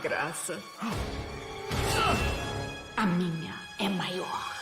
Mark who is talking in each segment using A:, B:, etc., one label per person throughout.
A: graça. A minha é maior.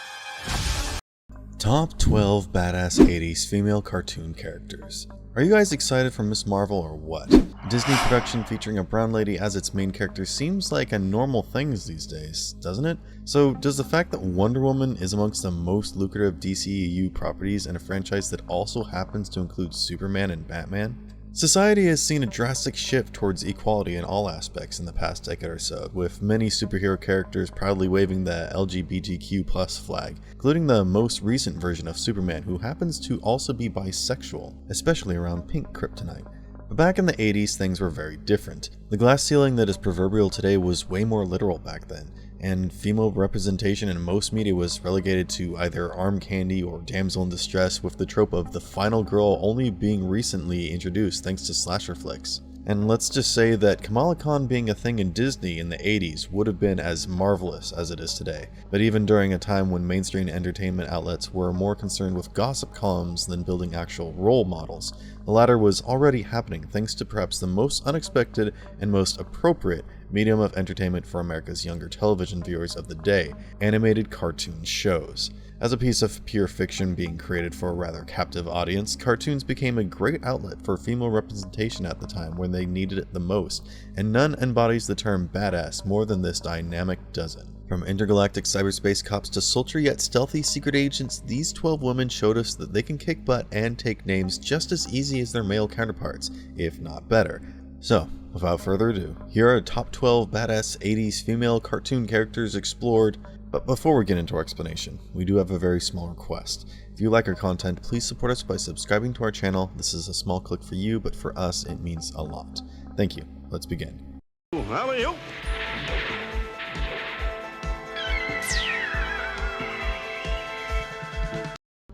B: Top 12 badass 80s female cartoon characters. Are you guys excited for Miss Marvel or what? A Disney production featuring a brown lady as its main character seems like a normal thing these days, doesn't it? So does the fact that Wonder Woman is amongst the most lucrative DCEU properties in a franchise that also happens to include Superman and Batman? Society has seen a drastic shift towards equality in all aspects in the past decade or so, with many superhero characters proudly waving the LGBTQ+ flag, including the most recent version of Superman, who happens to also be bisexual, especially around pink kryptonite. But back in the 80s, things were very different. The glass ceiling that is proverbial today was way more literal back then, and female representation in most media was relegated to either arm candy or damsel in distress, with the trope of the final girl only being recently introduced thanks to slasher flicks. And let's just say that Kamala Khan being a thing in Disney in the 80s would have been as marvelous as it is today, but even during a time when mainstream entertainment outlets were more concerned with gossip columns than building actual role models, the latter was already happening thanks to perhaps the most unexpected and most appropriate medium of entertainment for America's younger television viewers of the day, animated cartoon shows. As a piece of pure fiction being created for a rather captive audience, cartoons became a great outlet for female representation at the time when they needed it the most, and none embodies the term badass more than this dynamic dozen. From intergalactic cyberspace cops to sultry yet stealthy secret agents, these 12 women showed us that they can kick butt and take names just as easy as their male counterparts, if not better. So, without further ado, here are top 12 badass 80s female cartoon characters explored. But before we get into our explanation, we do have a very small request. If you like our content, please support us by subscribing to our channel. This is a small click for you, but for us, it means a lot. Thank you. Let's begin.
C: How are you?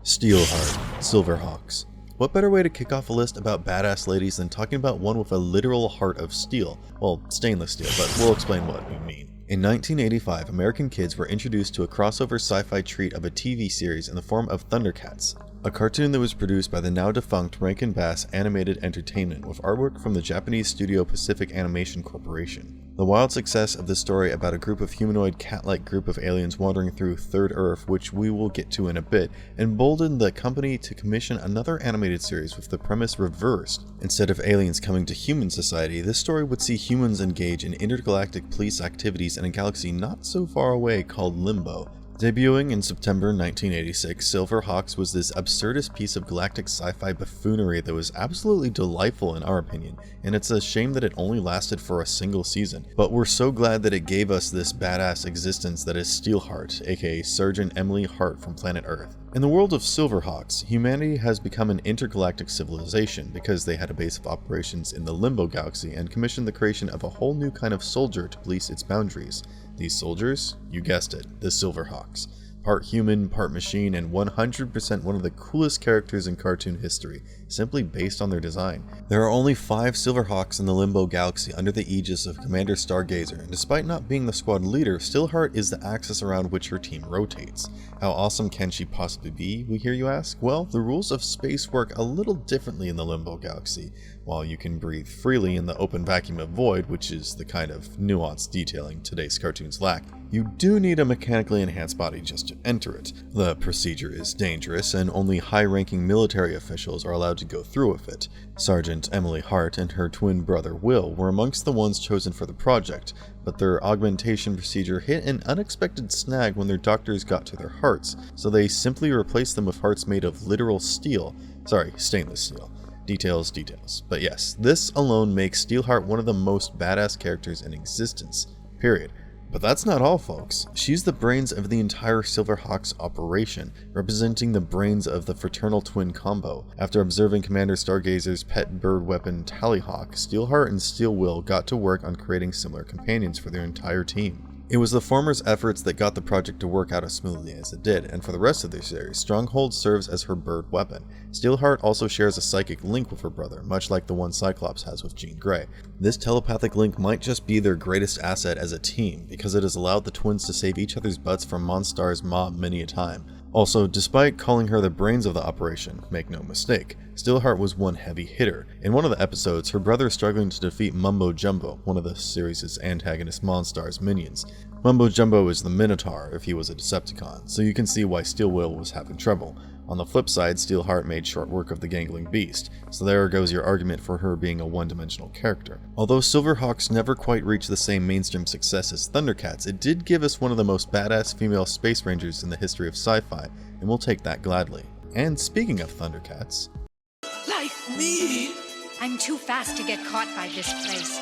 B: Steelheart, Silverhawks. What better way to kick off a list about badass ladies than talking about one with a literal heart of steel? Well, stainless steel, but we'll explain what we mean. In 1985, American kids were introduced to a crossover sci-fi treat of a TV series in the form of ThundarCats, a cartoon that was produced by the now defunct Rankin Bass Animated Entertainment with artwork from the Japanese studio Pacific Animation Corporation. The wild success of this story about a group of humanoid cat-like group of aliens wandering through Third Earth, which we will get to in a bit, emboldened the company to commission another animated series with the premise reversed. Instead of aliens coming to human society, this story would see humans engage in intergalactic police activities in a galaxy not so far away called Limbo. Debuting in September 1986, Silverhawks was this absurdist piece of galactic sci-fi buffoonery that was absolutely delightful in our opinion, and it's a shame that it only lasted for a single season. But we're so glad that it gave us this badass existence that is Steelheart, aka Sergeant Emily Hart from planet Earth. In the world of Silverhawks, humanity has become an intergalactic civilization because they had a base of operations in the Limbo Galaxy and commissioned the creation of a whole new kind of soldier to police its boundaries. These soldiers? You guessed it, the Silverhawks. Part human, part machine, and 100% one of the coolest characters in cartoon history, simply based on their design. There are only 5 Silverhawks in the Limbo Galaxy under the aegis of Commander Stargazer, and despite not being the squad leader, Steelheart is the axis around which her team rotates. How awesome can she possibly be, we hear you ask? Well, the rules of space work a little differently in the Limbo Galaxy. While you can breathe freely in the open vacuum of void, which is the kind of nuanced detailing today's cartoons lack, you do need a mechanically enhanced body just to enter it. The procedure is dangerous, and only high-ranking military officials are allowed to go through with it. Sergeant Emily Hart and her twin brother Will were amongst the ones chosen for the project, but their augmentation procedure hit an unexpected snag when their doctors got to their hearts, so they simply replaced them with hearts made of literal stainless steel. Details. But yes, this alone makes Steelheart one of the most badass characters in existence, period. But that's not all, folks. She's the brains of the entire Silverhawks operation, representing the brains of the fraternal twin combo. After observing Commander Stargazer's pet bird weapon Tallyhawk, Steelheart and Steelwill got to work on creating similar companions for their entire team. It was the former's efforts that got the project to work out as smoothly as it did, and for the rest of the series, Stronghold serves as her bird weapon. Steelheart also shares a psychic link with her brother, much like the one Cyclops has with Jean Grey. This telepathic link might just be their greatest asset as a team, because it has allowed the twins to save each other's butts from Monstar's mob many a time. Also, despite calling her the brains of the operation, make no mistake, Steelheart was one heavy hitter. In one of the episodes, her brother is struggling to defeat Mumbo Jumbo, one of the series' antagonist Monstar's minions. Mumbo Jumbo is the Minotaur if he was a Decepticon, so you can see why Steel Will was having trouble. On the flip side, Steelheart made short work of the gangling beast, so there goes your argument for her being a one-dimensional character. Although Silverhawks never quite reached the same mainstream success as ThunderCats, it did give us one of the most badass female space rangers in the history of sci-fi, and we'll take that gladly. And speaking of ThunderCats...
C: Like me?
D: I'm too fast to get caught by this place.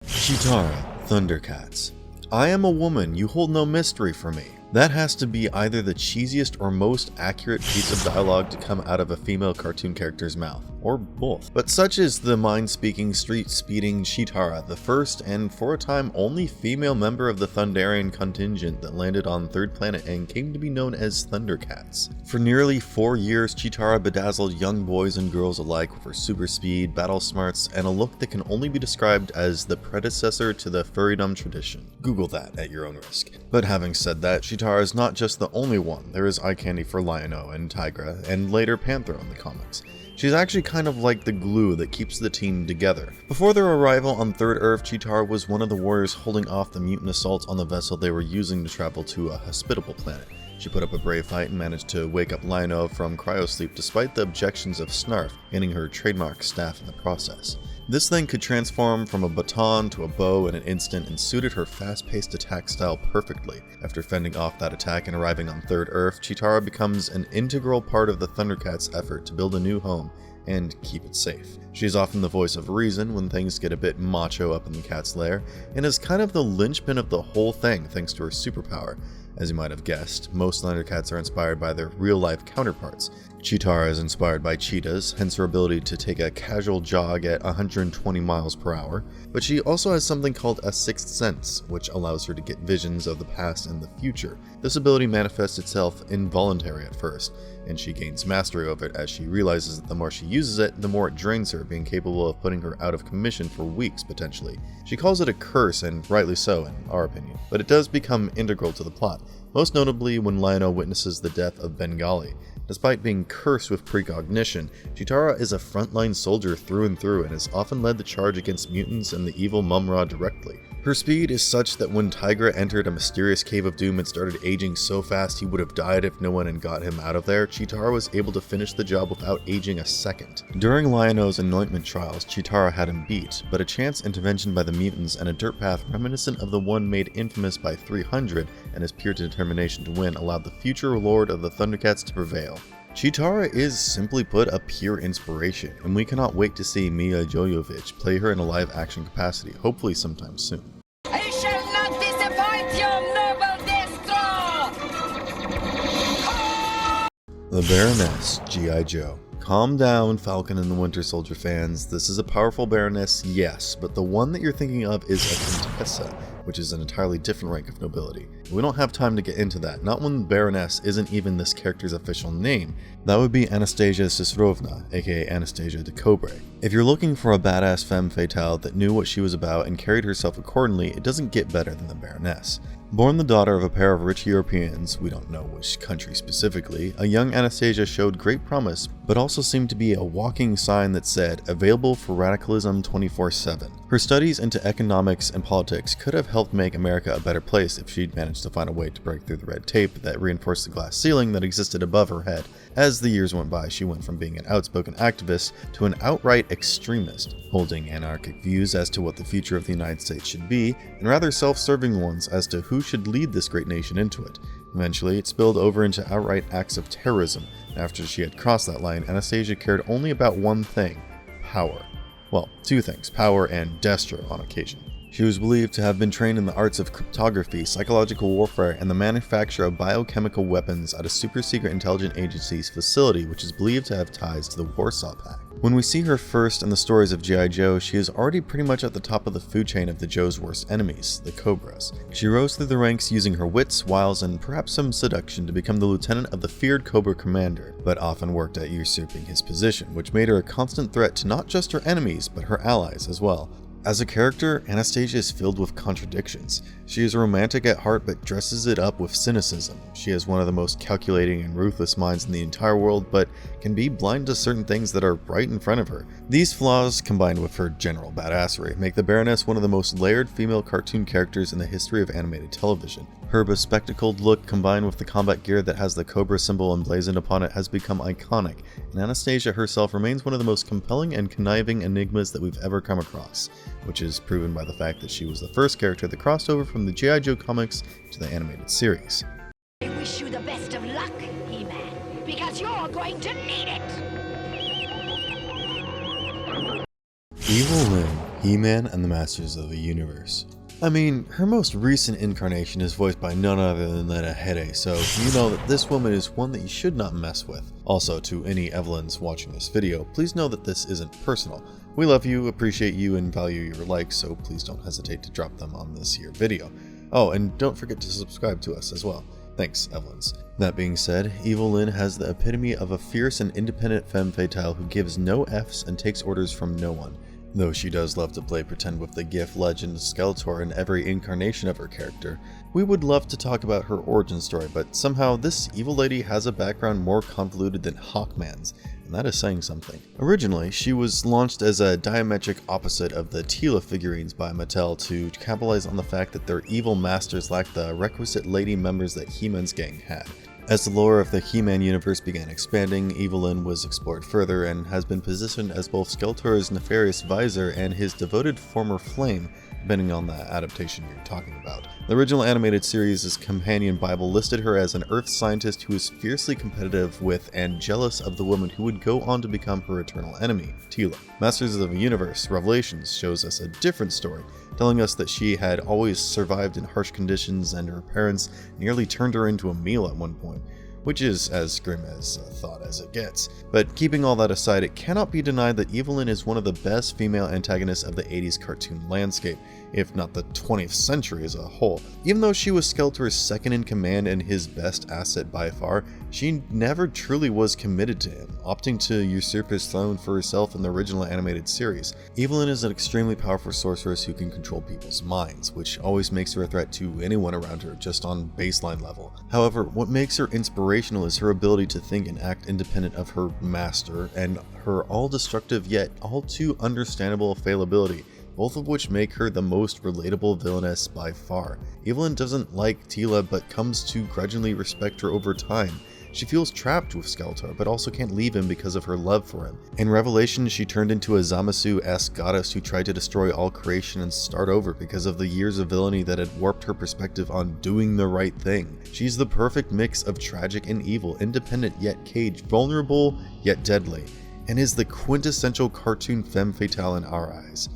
B: Cheetara, ThunderCats. I am a woman, you hold no mystery for me. That has to be either the cheesiest or most accurate piece of dialogue to come out of a female cartoon character's mouth, or both. But such is the mind-speaking, street-speeding Cheetara, the first and for a time only female member of the Thundarian contingent that landed on Third Planet and came to be known as ThunderCats. For nearly 4 years, Cheetara bedazzled young boys and girls alike with her super speed, battle smarts, and a look that can only be described as the predecessor to the furrydom tradition. Google that at your own risk. But having said that, Cheetara is not just the only one. There is eye candy for Lion-O and Tigra, and later Panther in the comics. She's actually kind of like the glue that keeps the team together. Before their arrival on Third Earth, Cheetara was one of the warriors holding off the mutant assault on the vessel they were using to travel to a hospitable planet. She put up a brave fight and managed to wake up Lion-O from cryosleep despite the objections of Snarf, gaining her trademark staff in the process. This thing could transform from a baton to a bow in an instant and suited her fast-paced attack style perfectly. After fending off that attack and arriving on Third Earth, Cheetara becomes an integral part of the ThunderCats' effort to build a new home and keep it safe. She's often the voice of reason when things get a bit macho up in the cat's lair, and is kind of the linchpin of the whole thing thanks to her superpower. As you might have guessed, most ThunderCats are inspired by their real-life counterparts. Cheetara is inspired by cheetahs, hence her ability to take a casual jog at 120 miles per hour, but she also has something called a sixth sense, which allows her to get visions of the past and the future. This ability manifests itself involuntary at first, and she gains mastery of it as she realizes that the more she uses it, the more it drains her, being capable of putting her out of commission for weeks potentially. She calls it a curse, and rightly so in our opinion, but it does become integral to the plot, most notably when Lion-O witnesses the death of Bengali. Despite being cursed with precognition, Cheetara is a frontline soldier through and through and has often led the charge against mutants and the evil Mumra directly. Her speed is such that when Tigra entered a mysterious cave of doom and started aging so fast he would have died if no one had got him out of there, Cheetara was able to finish the job without aging a second. During Lion-O's anointment trials, Cheetara had him beat, but a chance intervention by the mutants and a dirt path reminiscent of the one made infamous by 300 and his pure determination to win allowed the future lord of the ThunderCats to prevail. Cheetara is, simply put, a pure inspiration, and we cannot wait to see Milla Jovovich play her in a live-action capacity, hopefully sometime soon.
C: I shall not disappoint your noble destro!
B: The Baroness, G.I. Joe. Calm down, Falcon and the Winter Soldier fans. This is a powerful Baroness, yes, but the one that you're thinking of is a Contessa, which is an entirely different rank of nobility. We don't have time to get into that, not when Baroness isn't even this character's official name. That would be Anastasia Sisrovna, aka Anastasia de Cobre. If you're looking for a badass femme fatale that knew what she was about and carried herself accordingly, it doesn't get better than the Baroness. Born the daughter of a pair of rich Europeans, we don't know which country specifically, a young Anastasia showed great promise, but also seemed to be a walking sign that said, available for radicalism 24/7. Her studies into economics and politics could have helped make America a better place if she'd managed to find a way to break through the red tape that reinforced the glass ceiling that existed above her head. As the years went by, she went from being an outspoken activist to an outright extremist, holding anarchic views as to what the future of the United States should be, and rather self-serving ones as to who should lead this great nation into it. Eventually, it spilled over into outright acts of terrorism, and after she had crossed that line, Anastasia cared only about one thing: power. Well, two things, power and destro on occasion. She was believed to have been trained in the arts of cryptography, psychological warfare, and the manufacture of biochemical weapons at a super-secret intelligence agency's facility, which is believed to have ties to the Warsaw Pact. When we see her first in the stories of G.I. Joe, she is already pretty much at the top of the food chain of the Joe's worst enemies, the Cobras. She rose through the ranks using her wits, wiles, and perhaps some seduction to become the lieutenant of the feared Cobra commander, but often worked at usurping his position, which made her a constant threat to not just her enemies, but her allies as well. As a character, Anastasia is filled with contradictions. She is romantic at heart but dresses it up with cynicism. She is one of the most calculating and ruthless minds in the entire world, but can be blind to certain things that are right in front of her. These flaws, combined with her general badassery, make the Baroness one of the most layered female cartoon characters in the history of animated television. Her bespectacled look, combined with the combat gear that has the cobra symbol emblazoned upon it, has become iconic, and Anastasia herself remains one of the most compelling and conniving enigmas that we've ever come across, which is proven by the fact that she was the first character that crossed over from the G.I. Joe comics to the animated series.
A: I wish you the best of luck, He-Man, because you're going to need it!
B: Evil-Lyn, He-Man and the Masters of the Universe. I mean, her most recent incarnation is voiced by none other than Jaye, so you know that this woman is one that you should not mess with. Also, to any Evelyns watching this video, please know that this isn't personal. We love you, appreciate you, and value your likes, so please don't hesitate to drop them on this here video. Oh, and don't forget to subscribe to us as well. Thanks, Evelyns. That being said, Evil-Lyn has the epitome of a fierce and independent femme fatale who gives no F's and takes orders from no one. Though she does love to play pretend with the GIF legend Skeletor in every incarnation of her character, we would love to talk about her origin story, but somehow this evil lady has a background more convoluted than Hawkman's, and that is saying something. Originally, she was launched as a diametric opposite of the Teela figurines by Mattel to capitalize on the fact that their evil masters lacked the requisite lady members that He-Man's gang had. As the lore of the He-Man universe began expanding, Evil-Lyn was explored further and has been positioned as both Skeletor's nefarious visor and his devoted former flame, depending on the adaptation you're talking about. The original animated series' companion Bible listed her as an Earth scientist who is fiercely competitive with and jealous of the woman who would go on to become her eternal enemy, Teela. Masters of the Universe Revelations shows us a different story, telling us that she had always survived in harsh conditions and her parents nearly turned her into a meal at one point, which is as grim as a thought as it gets. But keeping all that aside, it cannot be denied that Evil-Lyn is one of the best female antagonists of the 80s cartoon landscape, if not the 20th century as a whole. Even though she was Skeletor's second in command and his best asset by far, she never truly was committed to him, opting to usurp his throne for herself in the original animated series. Evil-Lyn is an extremely powerful sorceress who can control people's minds, which always makes her a threat to anyone around her just on baseline level. However, what makes her inspirational is her ability to think and act independent of her master, and her all-destructive yet all too understandable fallibility, both of which make her the most relatable villainess by far. Evil-Lyn doesn't like Teela but comes to grudgingly respect her over time. She feels trapped with Skeletor, but also can't leave him because of her love for him. In Revelation, she turned into a Zamasu-esque goddess who tried to destroy all creation and start over because of the years of villainy that had warped her perspective on doing the right thing. She's the perfect mix of tragic and evil, independent yet caged, vulnerable yet deadly, and is the quintessential cartoon femme fatale in our eyes.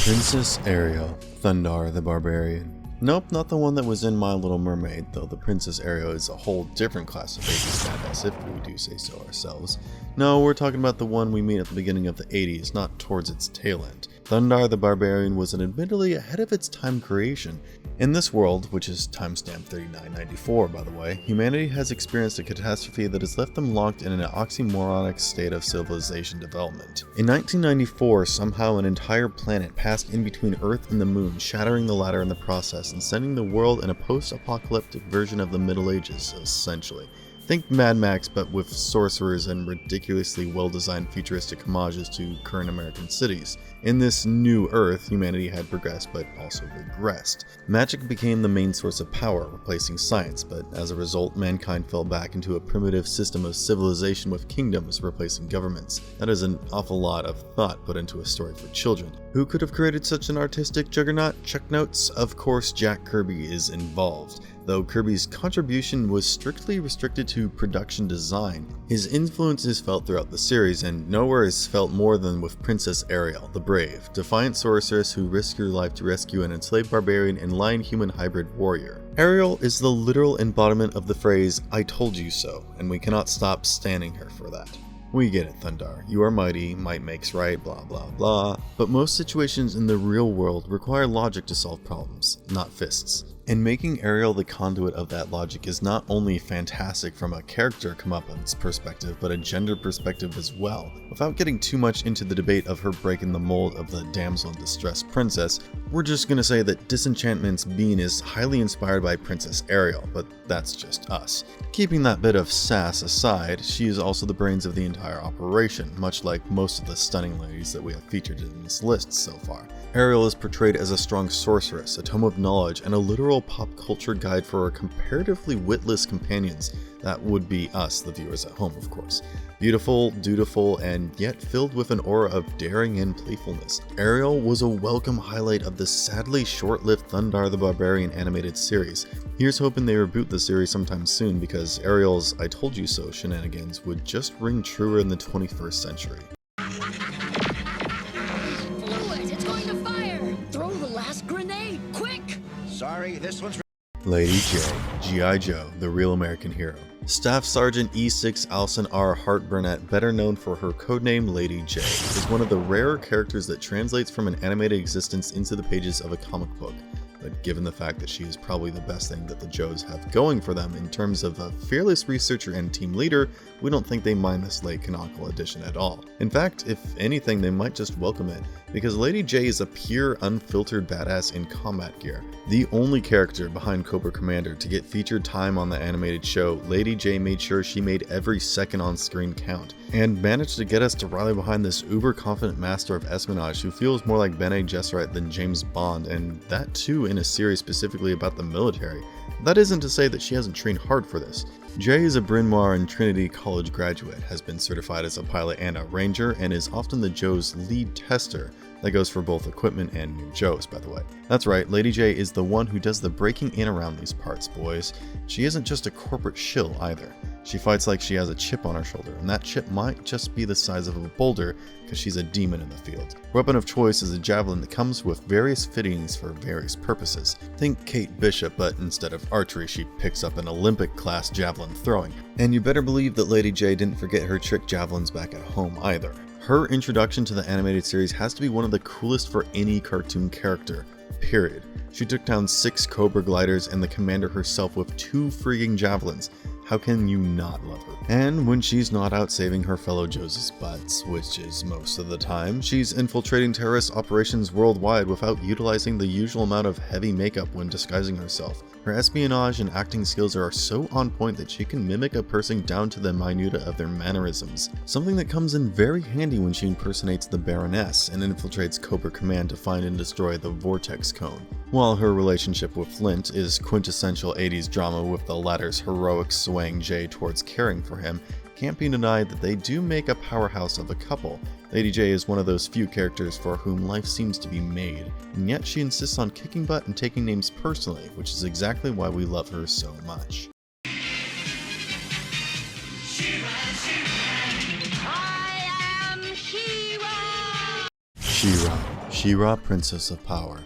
B: Princess Ariel, Thundarr the Barbarian. Nope, not the one that was in My Little Mermaid, though the Princess Ariel is a whole different class of 80s badass, if we do say so ourselves. No, we're talking about the one we meet at the beginning of the 80s, not towards its tail end. Thundarr the Barbarian was an admittedly ahead of its time creation. In this world, which is timestamp 3994 by the way, humanity has experienced a catastrophe that has left them locked in an oxymoronic state of civilization development. In 1994, somehow an entire planet passed in between Earth and the Moon, shattering the latter in the process and sending the world in a post-apocalyptic version of the Middle Ages, essentially. Think Mad Max, but with sorcerers and ridiculously well-designed futuristic homages to current American cities. In this new Earth, humanity had progressed but also regressed. Magic became the main source of power, replacing science, but as a result, mankind fell back into a primitive system of civilization with kingdoms replacing governments. That is an awful lot of thought put into a story for children. Who could have created such an artistic juggernaut? Check notes. Of course, Jack Kirby is involved. Though Kirby's contribution was strictly restricted to production design, his influence is felt throughout the series, and nowhere is felt more than with Princess Ariel, the brave, defiant sorceress who risked her life to rescue an enslaved barbarian and lion-human hybrid warrior. Ariel is the literal embodiment of the phrase, "I told you so," and we cannot stop standing her for that. We get it, Thundarr. You are mighty, might makes right, blah blah blah. But most situations in the real world require logic to solve problems, not fists. And making Ariel the conduit of that logic is not only fantastic from a character comeuppance perspective, but a gender perspective as well. Without getting too much into the debate of her breaking the mold of the damsel in distress princess, we're just gonna say that Disenchantment's being is highly inspired by Princess Ariel, but that's just us. Keeping that bit of sass aside, she is also the brains of the entire operation, much like most of the stunning ladies that we have featured in this list so far. Ariel is portrayed as a strong sorceress, a tome of knowledge, and a literal pop culture guide for her comparatively witless companions. That would be us, the viewers at home, of course. Beautiful, dutiful, and yet filled with an aura of daring and playfulness. Ariel was a welcome highlight of the sadly short-lived Thundarr the Barbarian animated series. Here's hoping they reboot the series sometime soon, because Ariel's I told you so shenanigans would just ring truer in the 21st century.
A: Fluid, it's going to fire! Throw the last grenade, quick!
E: Sorry, this one's...
B: Lady Jaye, G.I. Joe, the real American hero. Staff Sergeant E6 Alison R. Hart Burnett, better known for her codename Lady Jaye, is one of the rarer characters that translates from an animated existence into the pages of a comic book. But given the fact that she is probably the best thing that the Joes have going for them in terms of a fearless researcher and team leader, we don't think they mind this late canonical addition at all. In fact, if anything, they might just welcome it, because Lady Jaye is a pure, unfiltered badass in combat gear. The only character behind Cobra Commander to get featured time on the animated show, Lady Jaye made sure she made every second on screen count, and managed to get us to rally behind this uber-confident master of espionage who feels more like Bene Gesserit than James Bond, and that too in a series specifically about the military. That isn't to say that she hasn't trained hard for this. Jaye is a Bryn Mawr and Trinity College graduate, has been certified as a pilot and a ranger, and is often the Joe's lead tester. That goes for both equipment and new Joes, by the way. That's right, Lady Jaye is the one who does the breaking in around these parts, boys. She isn't just a corporate shill either. She fights like she has a chip on her shoulder, and that chip might just be the size of a boulder because she's a demon in the field. Her weapon of choice is a javelin that comes with various fittings for various purposes. Think Kate Bishop, but instead of archery, she picks up an Olympic-class javelin throwing. And you better believe that Lady Jaye didn't forget her trick javelins back at home either. Her introduction to the animated series has to be one of the coolest for any cartoon character, period. She took down 6 Cobra gliders and the commander herself with 2 freaking javelins. How can you not love her? And when she's not out saving her fellow Joes' butts, which is most of the time, she's infiltrating terrorist operations worldwide without utilizing the usual amount of heavy makeup when disguising herself. Her espionage and acting skills are so on point that she can mimic a person down to the minutia of their mannerisms, something that comes in very handy when she impersonates the Baroness and infiltrates Cobra Command to find and destroy the Vortex Cone. While her relationship with Flint is quintessential 80s drama with the latter's heroic swaying Jaye towards caring for him, can't be denied that they do make a powerhouse of a couple. Lady Jaye is one of those few characters for whom life seems to be made, and yet she insists on kicking butt and taking names personally, which is exactly why we love her so much.
A: I am She-Ra!
B: She-Ra, Princess of Power.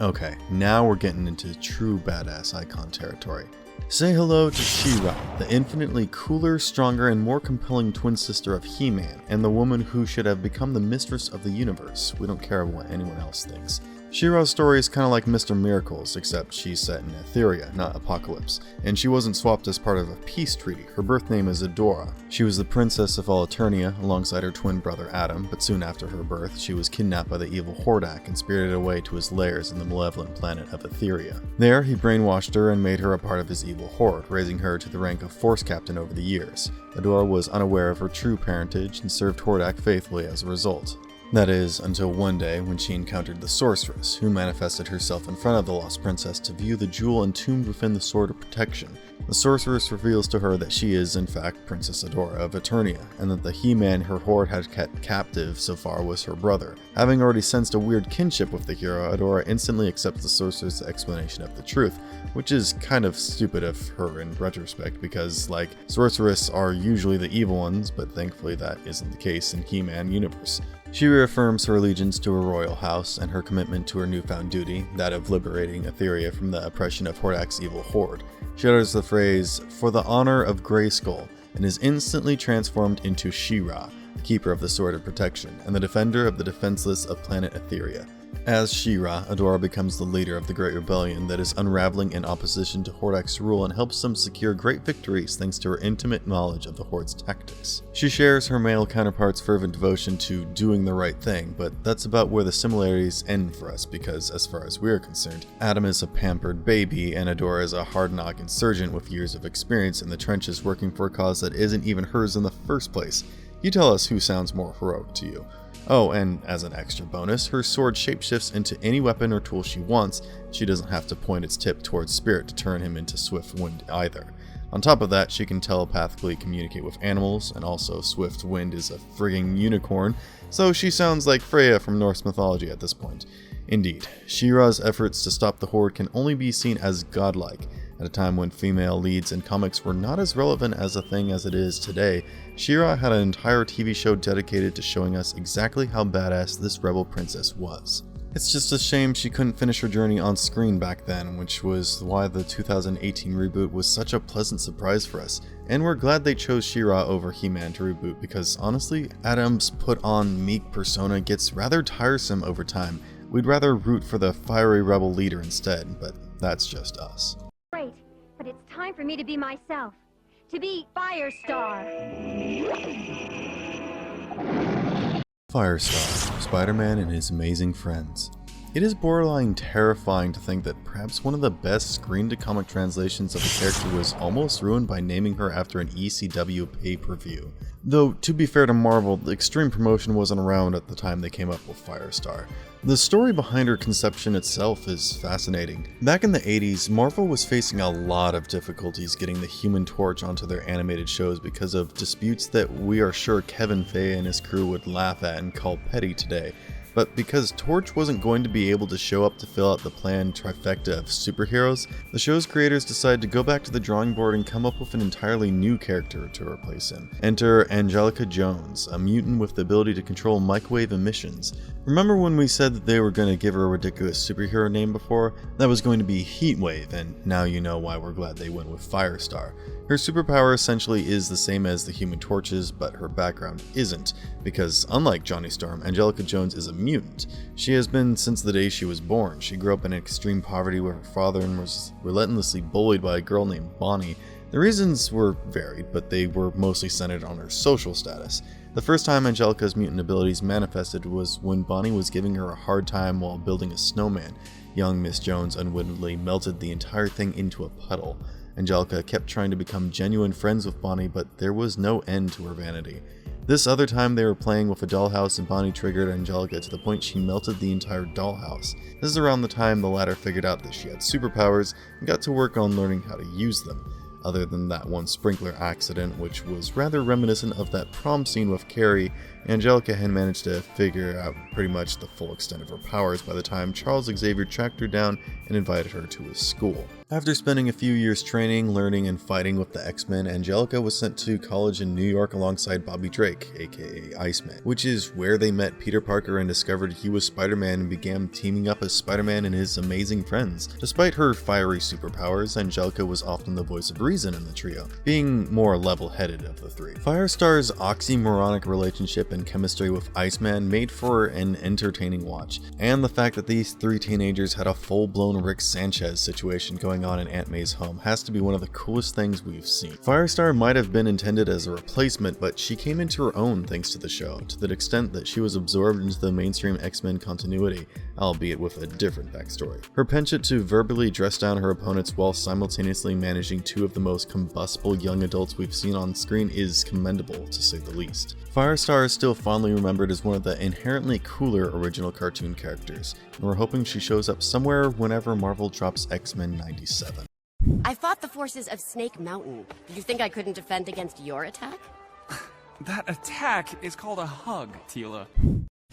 B: Okay, now we're getting into true badass icon territory. Say hello to She-Ra, the infinitely cooler, stronger, and more compelling twin sister of He-Man, and the woman who should have become the mistress of the universe. We don't care what anyone else thinks. She-Ra's story is kind of like Mr. Miracles, except she's set in Etheria, not Apocalypse, and she wasn't swapped as part of a peace treaty. Her birth name is Adora. She was the princess of all Eternia alongside her twin brother Adam, but soon after her birth, she was kidnapped by the evil Hordak and spirited away to his lairs in the malevolent planet of Etheria. There, he brainwashed her and made her a part of his evil horde, raising her to the rank of force captain over the years. Adora was unaware of her true parentage and served Hordak faithfully as a result. That is, until one day when she encountered the sorceress, who manifested herself in front of the lost princess to view the jewel entombed within the Sword of Protection. The sorceress reveals to her that she is, in fact, Princess Adora of Eternia, and that the He-Man her horde had kept captive so far was her brother. Having already sensed a weird kinship with the hero, Adora instantly accepts the sorceress' explanation of the truth, which is kind of stupid of her in retrospect because, like, sorceress are usually the evil ones, but thankfully that isn't the case in He-Man universe. She reaffirms her allegiance to her royal house and her commitment to her newfound duty, that of liberating Etheria from the oppression of Hordak's evil horde. She utters the phrase, "for the honor of Grayskull," and is instantly transformed into She-Ra, the keeper of the Sword of Protection and the defender of the defenseless of planet Etheria. As She-Ra, Adora becomes the leader of the Great Rebellion that is unraveling in opposition to Hordak's rule and helps them secure great victories thanks to her intimate knowledge of the Horde's tactics. She shares her male counterpart's fervent devotion to doing the right thing, but that's about where the similarities end for us because, as far as we're concerned, Adam is a pampered baby and Adora is a hard-knock insurgent with years of experience in the trenches working for a cause that isn't even hers in the first place. You tell us who sounds more heroic to you. Oh, and as an extra bonus, her sword shapeshifts into any weapon or tool she wants. She doesn't have to point its tip towards Spirit to turn him into Swift Wind either. On top of that, she can telepathically communicate with animals, and also Swift Wind is a frigging unicorn, so she sounds like Freya from Norse mythology at this point. Indeed, She-Ra's efforts to stop the Horde can only be seen as godlike. At a time when female leads in comics were not as relevant as a thing as it is today, She-Ra had an entire TV show dedicated to showing us exactly how badass this rebel princess was. It's just a shame she couldn't finish her journey on screen back then, which was why the 2018 reboot was such a pleasant surprise for us, and we're glad they chose She-Ra over He-Man to reboot because honestly, Adam's put-on meek persona gets rather tiresome over time. We'd rather root for the fiery rebel leader instead, but that's just us.
E: Great, but it's time for me to be myself. To be Firestar.
B: Firestar, Spider-Man and His Amazing Friends. It is borderline terrifying to think that perhaps one of the best screen-to-comic translations of the character was almost ruined by naming her after an ECW pay-per-view. Though, to be fair to Marvel, the extreme promotion wasn't around at the time they came up with Firestar. The story behind her conception itself is fascinating. Back in the 80s, Marvel was facing a lot of difficulties getting the Human Torch onto their animated shows because of disputes that we are sure Kevin Feige and his crew would laugh at and call petty today. But because Torch wasn't going to be able to show up to fill out the planned trifecta of superheroes, the show's creators decided to go back to the drawing board and come up with an entirely new character to replace him. Enter Angelica Jones, a mutant with the ability to control microwave emissions. Remember when we said that they were going to give her a ridiculous superhero name before? That was going to be Heatwave, and now you know why we're glad they went with Firestar. Her superpower essentially is the same as the Human Torch's, but her background isn't, because unlike Johnny Storm, Angelica Jones is a mutant. She has been since the day she was born. She grew up in extreme poverty with her father and was relentlessly bullied by a girl named Bonnie. The reasons were varied, but they were mostly centered on her social status. The first time Angelica's mutant abilities manifested was when Bonnie was giving her a hard time while building a snowman. Young Miss Jones unwittingly melted the entire thing into a puddle. Angelica kept trying to become genuine friends with Bonnie, but there was no end to her vanity. This other time they were playing with a dollhouse and Bonnie triggered Angelica to the point she melted the entire dollhouse. This is around the time the latter figured out that she had superpowers and got to work on learning how to use them. Other than that one sprinkler accident, which was rather reminiscent of that prom scene with Carrie, Angelica had managed to figure out pretty much the full extent of her powers by the time Charles Xavier tracked her down and invited her to his school. After spending a few years training, learning, and fighting with the X-Men, Angelica was sent to college in New York alongside Bobby Drake, aka Iceman, which is where they met Peter Parker and discovered he was Spider-Man and began teaming up as Spider-Man and His Amazing Friends. Despite her fiery superpowers, Angelica was often the voice of reason in the trio, being more level-headed of the three. Firestar's oxymoronic relationship and chemistry with Iceman made for an entertaining watch, and the fact that these three teenagers had a full-blown Rick Sanchez situation going on in Aunt May's home has to be one of the coolest things we've seen. Firestar might have been intended as a replacement, but she came into her own thanks to the show, to the extent that she was absorbed into the mainstream X-Men continuity, albeit with a different backstory. Her penchant to verbally dress down her opponents while simultaneously managing two of the most combustible young adults we've seen on screen is commendable, to say the least. Firestar is still fondly remembered as one of the inherently cooler original cartoon characters, and we're hoping she shows up somewhere whenever Marvel drops X-Men 97.
F: I fought the forces of Snake Mountain. Did you think I couldn't defend against your attack?
G: That attack is called a hug, Teela.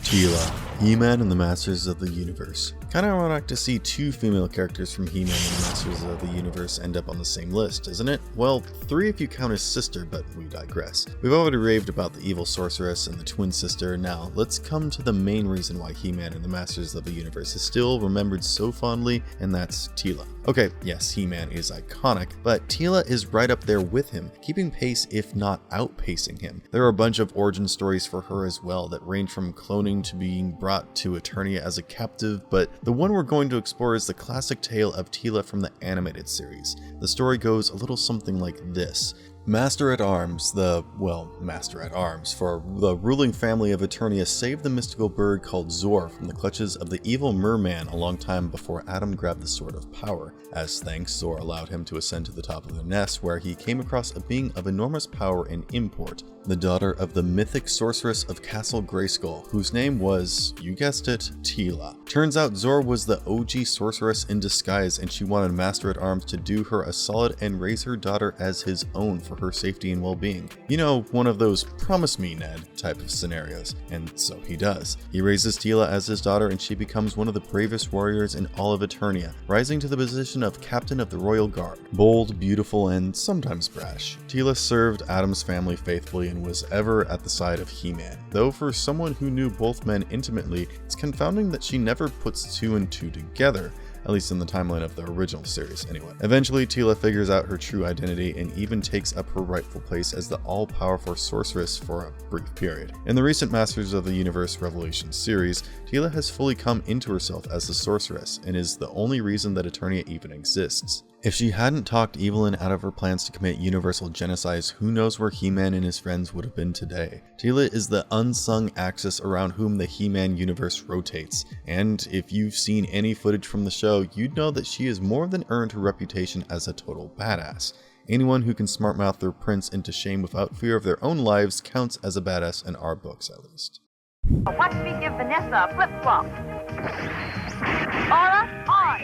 B: Teela, He-Man and the Masters of the Universe. Kinda ironic to see two female characters from He-Man and the Masters of the Universe end up on the same list, isn't it? Well, three if you count his sister, but we digress. We've already raved about the evil sorceress and the twin sister. Now, let's come to the main reason why He-Man and the Masters of the Universe is still remembered so fondly, and that's Teela. Okay, yes, He-Man is iconic, but Teela is right up there with him, keeping pace if not outpacing him. There are a bunch of origin stories for her as well that range from cloning to being brought to Eternia as a captive, but the one we're going to explore is the classic tale of Teela from the animated series. The story goes a little something like this. Master-at-Arms for the ruling family of Eternia saved the mystical bird called Zor from the clutches of the evil merman a long time before Adam grabbed the Sword of Power. As thanks, Zor allowed him to ascend to the top of the nest, where he came across a being of enormous power and import, the daughter of the mythic sorceress of Castle Grayskull, whose name was, you guessed it, Teela. Turns out Zor was the OG sorceress in disguise, and she wanted Master-at-Arms to do her a solid and raise her daughter as his own for her safety and well-being. You know, one of those promise me, Ned type of scenarios, and so he does. He raises Teela as his daughter, and she becomes one of the bravest warriors in all of Eternia, rising to the position of captain of the Royal Guard. Bold, beautiful, and sometimes brash, Teela served Adam's family faithfully and was ever at the side of He-Man. Though for someone who knew both men intimately, it's confounding that she never puts two and two together, at least in the timeline of the original series anyway. Eventually, Teela figures out her true identity and even takes up her rightful place as the all-powerful sorceress for a brief period. In the recent Masters of the Universe Revelation series, Teela has fully come into herself as the sorceress and is the only reason that Eternia even exists. If she hadn't talked Evil-Lyn out of her plans to commit universal genocide, who knows where He-Man and his friends would have been today. Teela is the unsung axis around whom the He-Man universe rotates, and if you've seen any footage from the show, you'd know that she has more than earned her reputation as a total badass. Anyone who can smartmouth their prince into shame without fear of their own lives counts as a badass in our books, at least.
H: Watch me give Vanessa a flip-flop. Aura, on!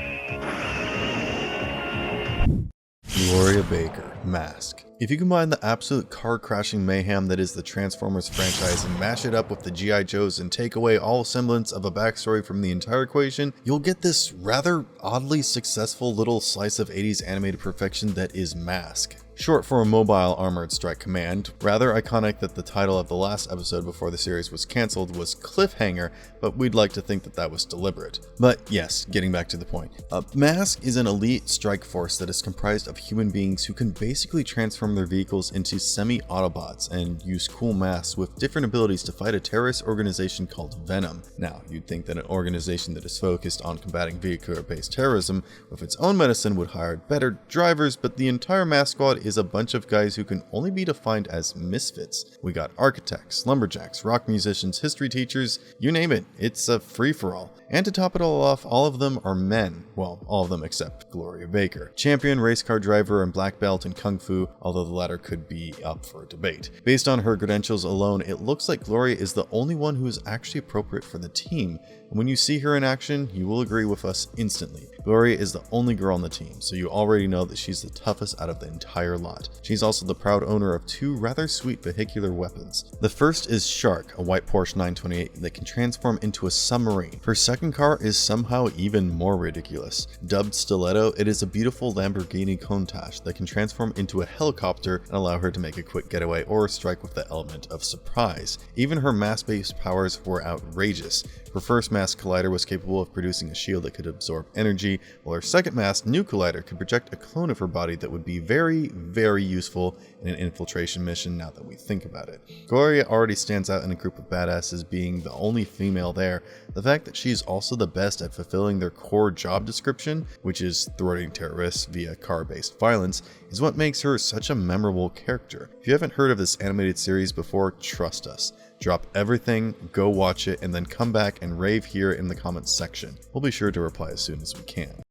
B: Gloria Baker, M.A.S.K. If you combine the absolute car-crashing mayhem that is the Transformers franchise and mash it up with the G.I. Joes and take away all semblance of a backstory from the entire equation, you'll get this rather oddly successful little slice of 80s animated perfection that is M.A.S.K. Short for a Mobile Armored Strike Command. Rather iconic that the title of the last episode before the series was cancelled was Cliffhanger, but we'd like to think that that was deliberate. But yes, getting back to the point. M.A.S.K. is an elite strike force that is comprised of human beings who can basically transform their vehicles into semi-Autobots and use cool masks with different abilities to fight a terrorist organization called Venom. Now, you'd think that an organization that is focused on combating vehicular-based terrorism with its own medicine would hire better drivers, but the entire M.A.S.K. squad is a bunch of guys who can only be defined as misfits. We got architects, lumberjacks, rock musicians, history teachers, you name it, it's a free-for-all. And to top it all off, all of them are men. Well, all of them except Gloria Baker. Champion race car driver and black belt in Kung Fu, although the latter could be up for a debate. Based on her credentials alone, it looks like Gloria is the only one who is actually appropriate for the team. And when you see her in action, you will agree with us instantly. Gloria is the only girl on the team, so you already know that she's the toughest out of the entire lot. She's also the proud owner of two rather sweet vehicular weapons. The first is Shark, a white Porsche 928 that can transform into a submarine. Her second car is somehow even more ridiculous. Dubbed Stiletto, it is a beautiful Lamborghini Countach that can transform into a helicopter and allow her to make a quick getaway or strike with the element of surprise. Even her mass-based powers were outrageous. Her first mass collider was capable of producing a shield that could absorb energy, while her second mass, New Collider, could project a clone of her body that would be very, very useful in an infiltration mission now that we think about it. Gloria already stands out in a group of badasses being the only female there. The fact that she's also the best at fulfilling their core job description, which is thwarting terrorists via car-based violence, is what makes her such a memorable character. If you haven't heard of this animated series before, trust us. Drop everything, go watch it, and then come back and rave here in the comments section. We'll be sure to reply as soon as we can.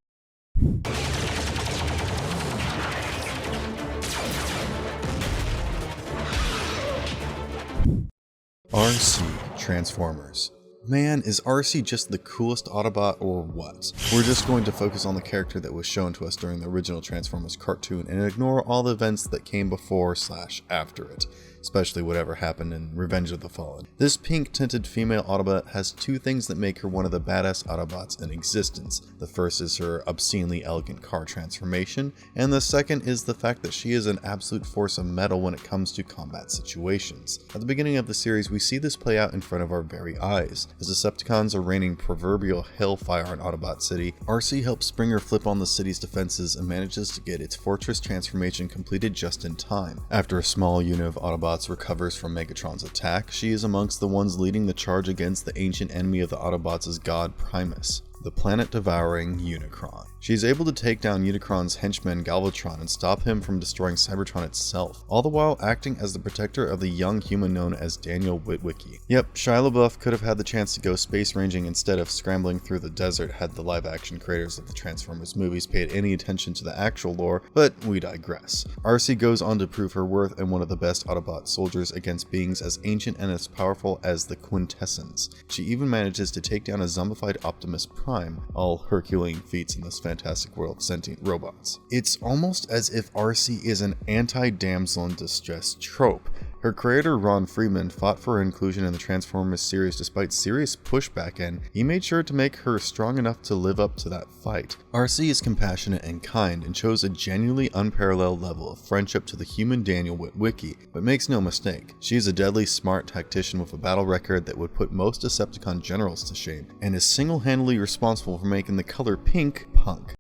B: Arcee Transformers. Man, is Arcee just the coolest Autobot or what? We're just going to focus on the character that was shown to us during the original Transformers cartoon and ignore all the events that came before/after it. especially whatever happened in Revenge of the Fallen. This pink-tinted female Autobot has two things that make her one of the badass Autobots in existence. The first is her obscenely elegant car transformation, and the second is the fact that she is an absolute force of metal when it comes to combat situations. At the beginning of the series, we see this play out in front of our very eyes. As Decepticons are raining proverbial hellfire on Autobot City, Arcee helps Springer flip on the city's defenses and manages to get its fortress transformation completed just in time. After a small unit of Autobots recovers from Megatron's attack, she is amongst the ones leading the charge against the ancient enemy of the Autobots' god Primus, the planet-devouring Unicron. She is able to take down Unicron's henchman Galvatron and stop him from destroying Cybertron itself, all the while acting as the protector of the young human known as Daniel Witwicky. Yep, Shia LaBeouf could have had the chance to go space ranging instead of scrambling through the desert had the live-action creators of the Transformers movies paid any attention to the actual lore, but we digress. Arcee goes on to prove her worth and one of the best Autobot soldiers against beings as ancient and as powerful as the Quintessence. She even manages to take down a zombified Optimus Prime, all Herculean feats in this fantastic world of sentient robots. It's almost as if Arcee is an anti-damsel in distress trope. Her creator Ron Friedman fought for her inclusion in the Transformers series despite serious pushback, and he made sure to make her strong enough to live up to that fight. Arcee is compassionate and kind and shows a genuinely unparalleled level of friendship to the human Daniel Witwicky, but makes no mistake, she is a deadly smart tactician with a battle record that would put most Decepticon generals to shame, and is single-handedly responsible for making the color pink punk.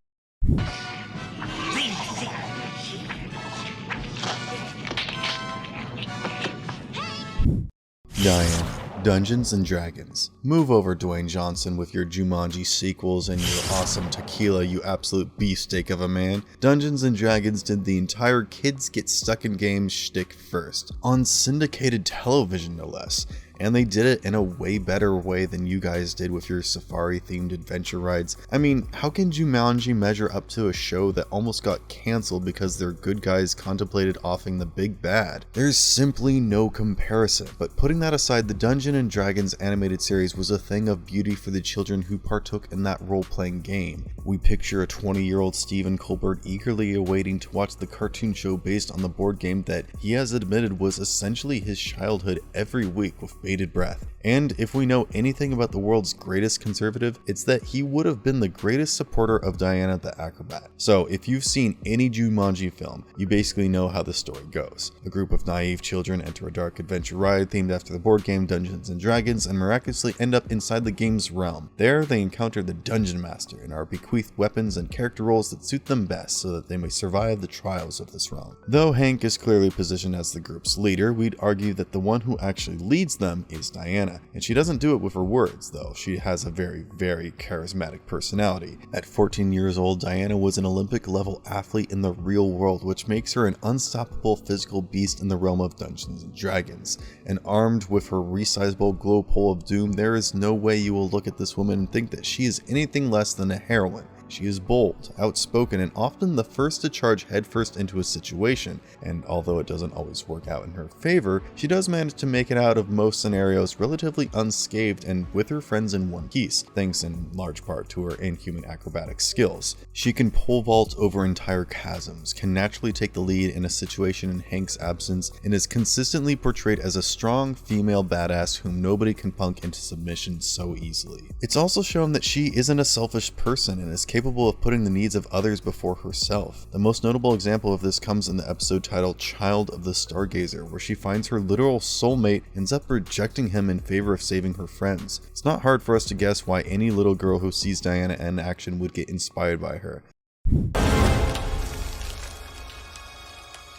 B: Diane. Dungeons and Dragons. Move over, Dwayne Johnson, with your Jumanji sequels and your awesome tequila, you absolute beefsteak of a man. Dungeons and Dragons did the entire kids get stuck in games shtick first, on syndicated television no less. And they did it in a way better way than you guys did with your safari-themed adventure rides. I mean, how can Jumanji measure up to a show that almost got cancelled because their good guys contemplated offing the big bad? There's simply no comparison. But putting that aside, the Dungeons and Dragons animated series was a thing of beauty for the children who partook in that role-playing game. We picture a 20-year-old Stephen Colbert eagerly awaiting to watch the cartoon show based on the board game that he has admitted was essentially his childhood every week with bated breath. And if we know anything about the world's greatest conservative, it's that he would have been the greatest supporter of Diana the Acrobat. So if you've seen any Jumanji film, you basically know how the story goes. A group of naive children enter a dark adventure ride themed after the board game Dungeons and Dragons and miraculously end up inside the game's realm. There they encounter the Dungeon Master and are bequeathed weapons and character roles that suit them best so that they may survive the trials of this realm. Though Hank is clearly positioned as the group's leader, we'd argue that the one who actually leads them is Diana. And she doesn't do it with her words, though. She has a very, very charismatic personality. At 14 years old, Diana was an Olympic-level athlete in the real world, which makes her an unstoppable physical beast in the realm of Dungeons and Dragons. And armed with her resizable glow pole of doom, there is no way you will look at this woman and think that she is anything less than a heroine. She is bold, outspoken, and often the first to charge headfirst into a situation, and although it doesn't always work out in her favor, she does manage to make it out of most scenarios relatively unscathed and with her friends in one piece, thanks in large part to her inhuman acrobatic skills. She can pole vault over entire chasms, can naturally take the lead in a situation in Hank's absence, and is consistently portrayed as a strong female badass whom nobody can punk into submission so easily. It's also shown that she isn't a selfish person and is capable of putting the needs of others before herself. The most notable example of this comes in the episode titled Child of the Stargazer, where she finds her literal soulmate and ends up rejecting him in favor of saving her friends. It's not hard for us to guess why any little girl who sees Diana in action would get inspired by her.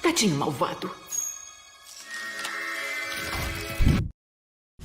C: Gatinho malvado.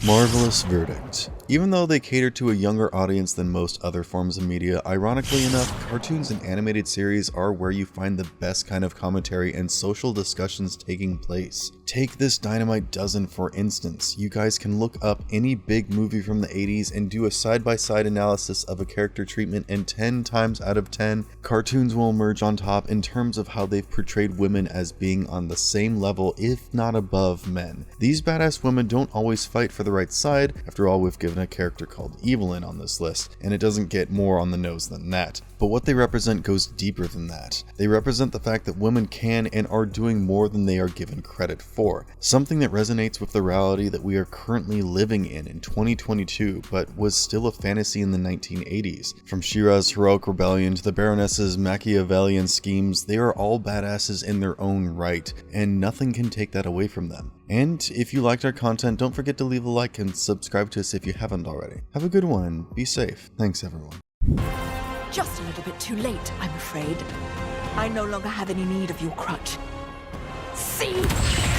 B: Marvelous verdict. Even though they cater to a younger audience than most other forms of media, ironically enough, cartoons and animated series are where you find the best kind of commentary and social discussions taking place. Take this Dynamite Dozen for instance. You guys can look up any big movie from the 80s and do a side-by-side analysis of a character treatment, and 10 times out of 10, cartoons will emerge on top in terms of how they've portrayed women as being on the same level, if not above men. These badass women don't always fight for the right side. After all, we've given a character called Evil-Lyn on this list, and it doesn't get more on the nose than that. But what they represent goes deeper than that. They represent the fact that women can and are doing more than they are given credit for. before, something that resonates with the reality that we are currently living in 2022, but was still a fantasy in the 1980s. From She-Ra's heroic rebellion to the Baroness's Machiavellian schemes, they are all badasses in their own right, and nothing can take that away from them. And if you liked our content, don't forget to leave a like and subscribe to us if you haven't already. Have a good one, be safe. Thanks everyone.
C: Just a little bit too late, I'm afraid. I no longer have any need of your crutch. See?